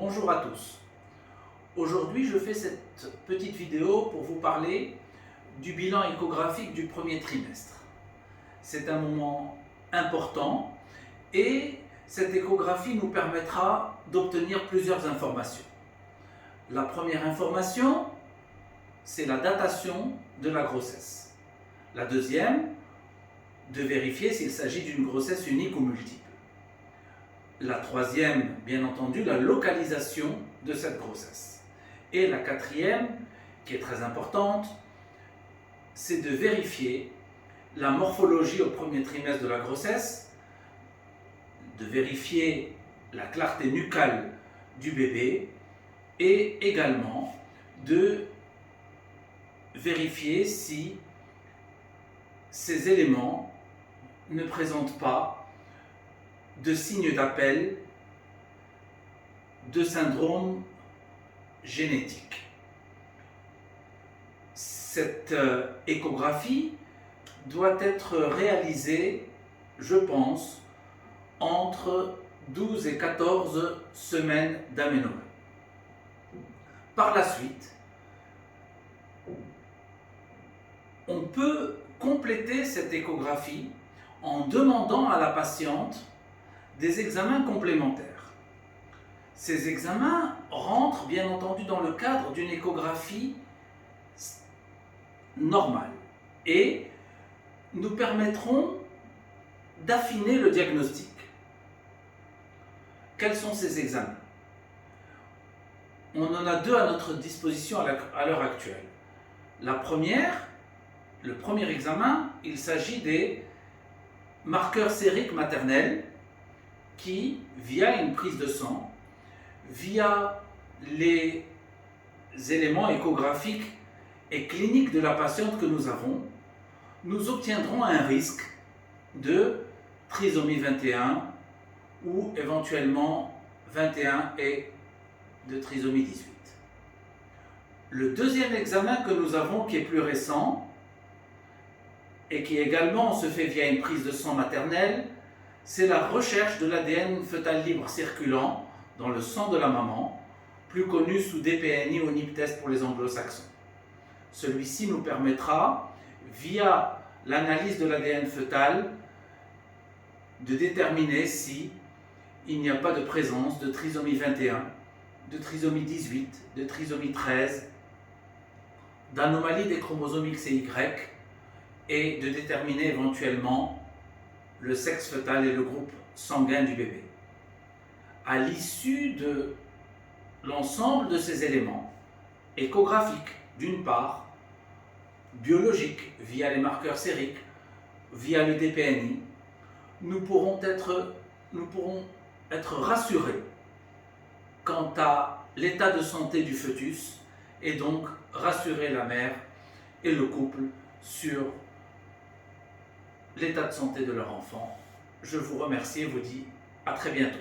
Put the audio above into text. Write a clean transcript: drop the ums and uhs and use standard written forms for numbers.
Bonjour à tous. Aujourd'hui, je fais cette petite vidéo pour vous parler du bilan échographique du premier trimestre. C'est un moment important et cette échographie nous permettra d'obtenir plusieurs informations. La première information, c'est la datation de la grossesse. La deuxième, de vérifier s'il s'agit d'une grossesse unique ou multiple. La troisième, bien entendu, la localisation de cette grossesse. Et la quatrième, qui est très importante, c'est de vérifier la morphologie au premier trimestre de la grossesse, de vérifier la clarté nucale du bébé et également de vérifier si ces éléments ne présentent pas de signes d'appel de syndrome génétique. Cette échographie doit être réalisée, je pense, entre 12 et 14 semaines d'aménorrhée. Par la suite, on peut compléter cette échographie en demandant à la patiente des examens complémentaires. Ces examens rentrent bien entendu dans le cadre d'une échographie normale et nous permettront d'affiner le diagnostic. Quels sont ces examens? On en a deux à notre disposition à l'heure actuelle. La première, le premier examen, il s'agit des marqueurs sériques maternels qui, via une prise de sang, via les éléments échographiques et cliniques de la patiente que nous avons, nous obtiendrons un risque de trisomie 21 ou éventuellement 21 et de trisomie 18. Le deuxième examen que nous avons, qui est plus récent et qui également se fait via une prise de sang maternelle, c'est la recherche de l'ADN fœtal libre circulant dans le sang de la maman, plus connu sous DPNI ou NIP test pour les anglo-saxons. Celui-ci nous permettra, via l'analyse de l'ADN fœtal, de déterminer si il n'y a pas de présence de trisomie 21, de trisomie 18, de trisomie 13, d'anomalie des chromosomes X et Y, et de déterminer éventuellement le sexe fœtal et le groupe sanguin du bébé. À l'issue de l'ensemble de ces éléments, échographiques d'une part, biologiques via les marqueurs sériques, via le DPNI, nous pourrons être rassurés quant à l'état de santé du fœtus et donc rassurer la mère et le couple sur l'état de santé de leur enfant. Je vous remercie et vous dis à très bientôt.